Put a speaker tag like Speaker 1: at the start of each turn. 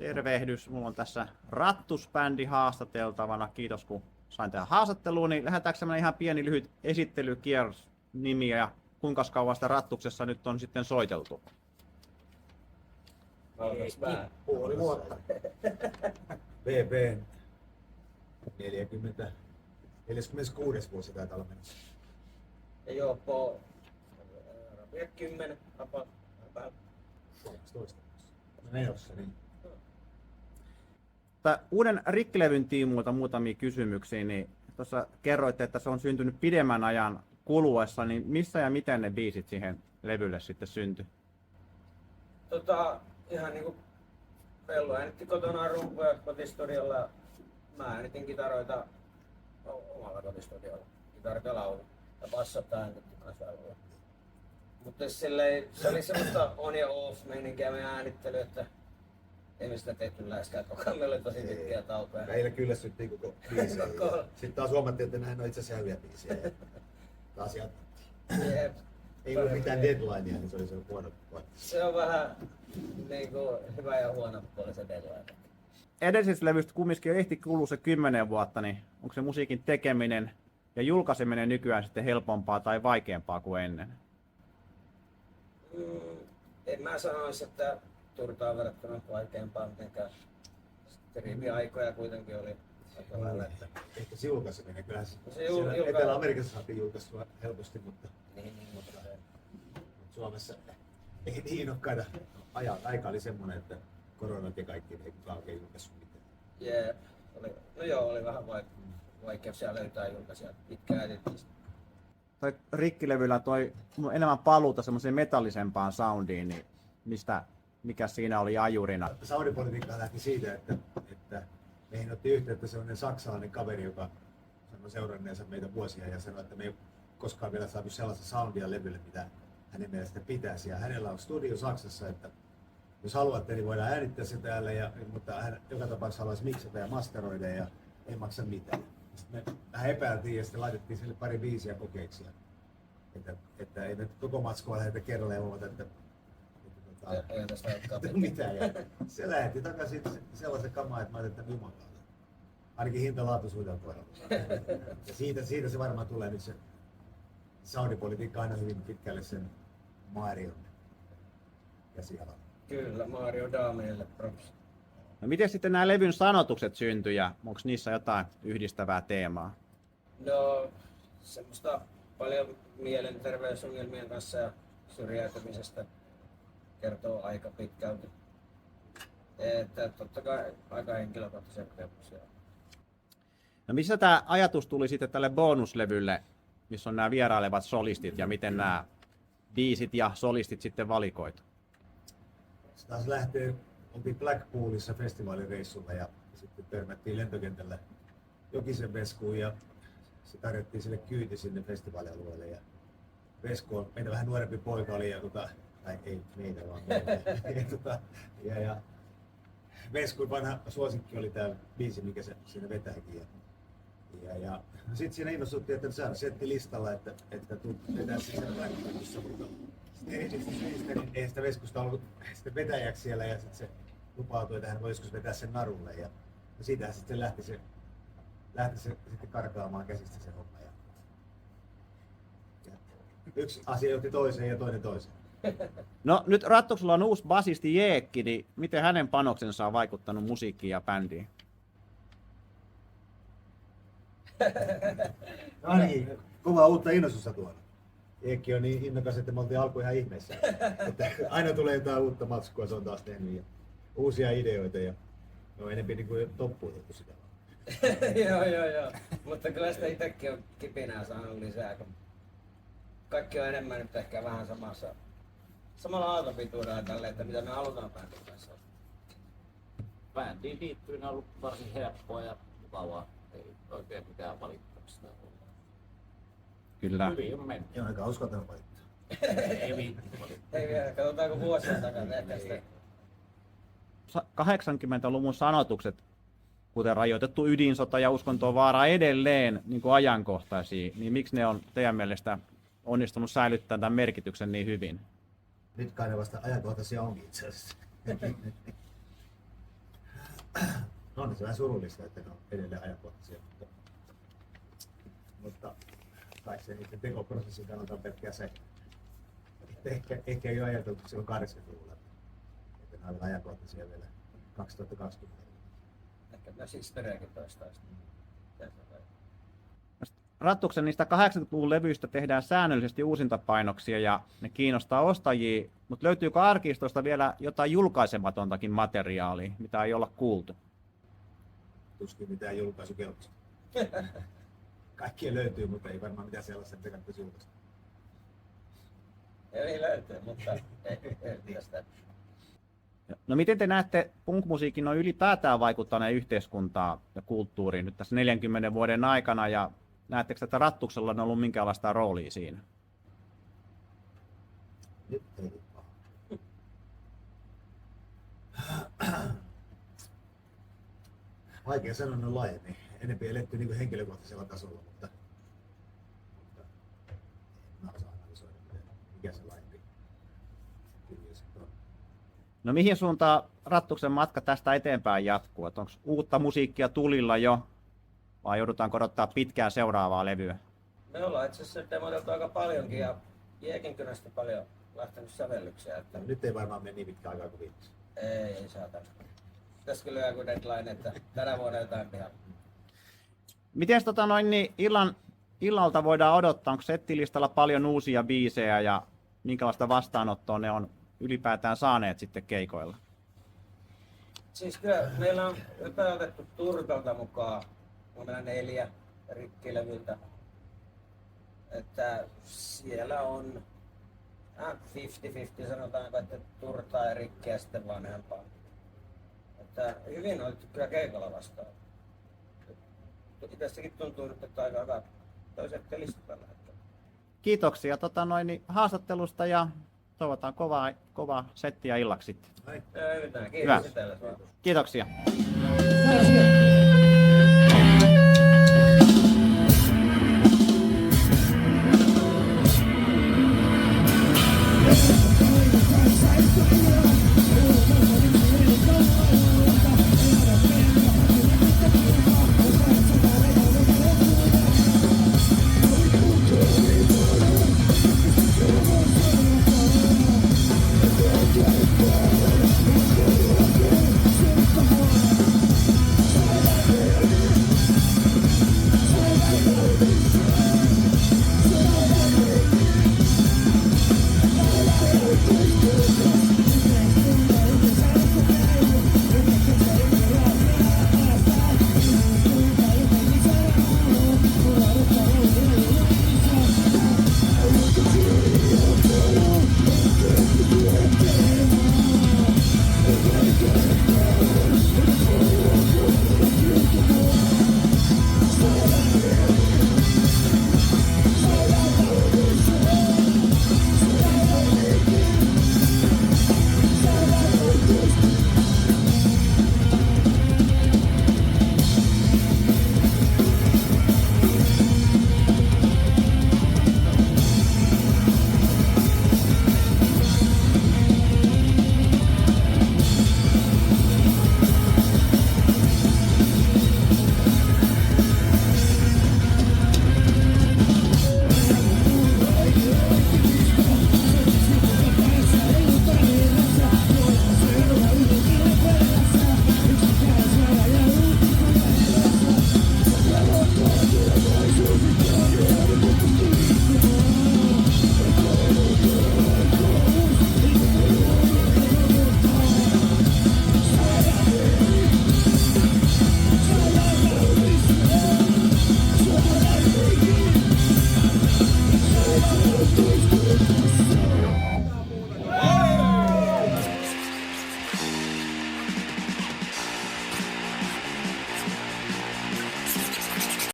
Speaker 1: Tervehdys. Mulla on tässä Rattus-bändi haastateltavana. Kiitos kun sain tähän haastatteluun. Niin lähdetäänkö ihan pieni lyhyt esittelykierros nimiä ja kuinka kauan sitä Rattuksessa nyt on sitten soiteltu?
Speaker 2: Puoli vuotta.
Speaker 3: VP 46 vuosi taitaa olla mennessä.
Speaker 2: Ja Joppo 10 about.
Speaker 3: 12. Nenossa, niin.
Speaker 1: Uuden Rikkilevyn tiimoilta muutamia kysymyksiä, niin tuossa kerroitte, että se on syntynyt pidemmän ajan kuluessa, niin missä ja miten ne biisit siihen levylle sitten syntyi?
Speaker 2: Ihan niinku Pello äänitti kotona rumpuja kotistudiolla. Mä äänitin kitaroita omalla kotistudiolla. Kitarat ja laulu. Ja bassot äänitettiin kanssa lauluja. Mutta se oli semmoista on ja off meininkiä meidän äänittely, että ei me sitä tehty läheskään koko ajan. Meillä oli tosi pitkiä taukoja.
Speaker 3: Meillä kyllästyttiin koko biisi. Sitten taas huomattiin, että näin on itse asiassa hyviä biisejä. Taas jatkettiin.
Speaker 2: Jep.
Speaker 3: Ei ollut mitään deadlinea, niin se oli se huono puoli.
Speaker 2: Se on vähän niinku hyvä ja huono puoli se deadline.
Speaker 1: Edellisestä levystä kumminkin ehti kulua se 10 vuotta, niin onko se musiikin tekeminen ja julkaiseminen nykyään sitten helpompaa tai vaikeampaa kuin ennen?
Speaker 2: En mä sanoisi, että turtaan verrattuna vaikeampaa mitenkään. Sitten riviaikoja kuitenkin oli aika lailla, että...
Speaker 3: Ehkä se julkaiseminen, kyllä se
Speaker 2: julka...
Speaker 3: Etelä-Amerikassa saatiin julkaistua helposti, mutta
Speaker 2: mutta
Speaker 3: Suomessa ei niin innokkaita. Aika oli semmoinen, että koronat ja kaikki ei kukaan oikein julkaissut mitään.
Speaker 2: Jep. Oli vähän vaikeuksia löytää julkaisia pitkään editistä.
Speaker 1: Toi Rikkilevyllä toi enemmän paluuta semmoiseen metallisempaan soundiin, niin mikä siinä oli ajurina?
Speaker 3: Soundipolitiikka lähti siitä, että meihin otti yhteyttä sellainen saksalainen kaveri, joka sanoi seuranneensa meitä vuosia ja sanoi, että me ei koskaan vielä saatu sellaista soundia levylle, mitä hänen mielestä pitäisi. Ja hänellä on studio Saksassa, että jos haluatte, niin voidaan äänittää se täällä, mutta hän joka tapauksessa haluaisi miksata ja masteroida ja ei maksa mitään. Sitten me vähän epäiltiin ja sitten laitettiin sille pari biisiä kokeiksi. Että ei me koko matskua lähdetä kerralla ja huomata, että
Speaker 2: Ei tästä
Speaker 3: mitään. Ja se lähetti takaisin sellaisen kamaa, että mä ajattelin, että jumalauta. Ainakin hinta-laatuisuuden kohdalla. Ja siitä se varmaan tulee nyt se soundipolitiikka aina hyvin pitkälle sen Marion käsialan.
Speaker 2: Kyllä, Mario Damielle props.
Speaker 1: No miten sitten nämä levyn sanotukset syntyi ja onko niissä jotain yhdistävää teemaa?
Speaker 2: No, semmoista paljon mielenterveysongelmien kanssa ja syrjäytymisestä kertoo aika pitkälti. Että totta kai aika henkilökohtaisia kokemuksia.
Speaker 1: No missä tämä ajatus tuli sitten tälle bonuslevylle, missä on nämä vierailevat solistit ja miten nämä biisit ja solistit sitten valikoitu?
Speaker 3: Se taas lähtee, oltiin Blackpoolissa festivaalireissulla ja sitten törmättiin lentokentällä Jokisen Veskuun ja se tarjottiin sille kyyti sinne festivaalialueelle. Ja Vesku on meitä vähän nuorempi poika oli ja tai ei meitä vaan meitä. Ja Veskun vanha suosikki oli tää biisi, mikä se siinä vetääkin. Ja sitten siinä innostuttiin, että se on settilistalla, että vetää siinä Blackpoolissa. Sitten erisistä syistä, niin ei sitä Veskusta ollut sitten vetäjäksi siellä ja sitten se lupautui, että hän voi joskus vetää sen narulle. Ja siitähän sitten lähti se sitten karkaamaan käsistä se homma. Ja yksi asia johti toiseen ja toinen toiseen.
Speaker 1: No nyt Rattuksella on uusi basisti Jeekki, niin miten hänen panoksensa on vaikuttanut musiikkiin ja bändiin?
Speaker 3: No niin, kovaa uutta innostusta tuolla. Jeekki on niin innokas, että me oltiin alkuun ihan ihmeessä. Että aina tulee jotain uutta matskua, se on taas tehnyt ja uusia ideoita ja no enempi niin kuin toppuutettu sitä.
Speaker 2: Joo. Mutta kyllä sitä itsekin on kipinää saanut lisää, kun kaikki on enemmän nyt ehkä vähän samalla aaltopituudella tälle, että mitä me halutaan bändin kanssa.
Speaker 4: Bändiin liittyen on ollut varsin helppoa ja mukavaa. Ei oikein mitään valittamista ollut.
Speaker 1: Kyllä.
Speaker 4: Hyvin on mennyt.
Speaker 3: Ei aika uskaltanut valittaa.
Speaker 4: Ei viitti valittaa.
Speaker 2: Ei vielä, katsotaanko vuosien takana ehkä sitä.
Speaker 1: 80-luvun sanotukset, kuten rajoitettu ydin-sota ja uskontoon vaara edelleen niin kuin ajankohtaisia, niin miksi ne on teidän mielestä onnistunut säilyttämään tämän merkityksen niin hyvin?
Speaker 3: Nyt kai ne vasta ajankohtaisia onkin itse asiassa. No on se vähän surullista, että ne on edelleen ajankohtaisia, mutta kai se niiden tekoprosessin kannalta on pelkkää se. Ehkä ei ole ajateltu silloin 80-luvulla, että ne ovat ajankohtaisia vielä 2020.
Speaker 2: Ehkä myös historiakin toistaisi.
Speaker 1: Rattuksen niistä 80-luvun levyistä tehdään säännöllisesti uusintapainoksia ja ne kiinnostaa ostajia, mutta löytyykö arkistosta vielä jotain julkaisematontakin materiaalia, mitä ei olla kuultu?
Speaker 3: Tuskin mitään julkaisukelpoista. Kaikkia löytyy, mutta ei varmaan mitään sellaista, että kannattaisi julkaista.
Speaker 2: Eli löytyy, mutta ei tästä.
Speaker 1: No miten te näette punk-musiikin on ylipäätään vaikuttaneen yhteiskuntaan ja kulttuuriin nyt tässä 40 vuoden aikana ja näettekö, että Rattuksella on ollut minkäänlaista roolia siinä?
Speaker 3: Nyt ei ole paha. Vaikea sanoa noin laajemmin. Enempi eletty niin kuin henkilökohtaisella tasolla, mutta en osaa analysoida, mikä se laajempi kyllä sitten on.
Speaker 1: No mihin suuntaan Rattuksen matka tästä eteenpäin jatkuu? Onko uutta musiikkia tulilla jo vai joudutaan odottaa pitkään seuraavaa levyä?
Speaker 2: Me ollaan itse asiassa demodeltu aika paljonkin ja Jekinkynästä paljon lähtenyt sävellyksiä. Että
Speaker 3: Nyt ei varmaan mene niin pitkä aikaa kuin viimeksi.
Speaker 2: ei saatana. Pitäisikö lyödä joku deadline, että tänä vuonna jotain pihan.
Speaker 1: Miten niin illalta voidaan odottaa? Onko settilistalla paljon uusia biisejä ja minkälaista vastaanottoa ne on ylipäätään saaneet sitten keikoilla?
Speaker 2: Siis kyllä meillä on jotain otettu Turkalta mukaan. On meillä 4 rikkilevyltä. Että siellä on 50-50 sanotaanko, että Turtaa ja Rikkiä sitten vanhempaa. Että hyvin on kyllä keikalla vastaan. Itsestäkin tuntuu nyt, että aika hyvä toiset listat tällä hetkellä.
Speaker 1: Kiitoksia haastattelusta ja toivotaan kovaa settiä illaksi sitten.
Speaker 2: Hyvä.
Speaker 1: Hyvä.
Speaker 2: Kiitos teille.
Speaker 1: Kiitoksia.
Speaker 5: Yes.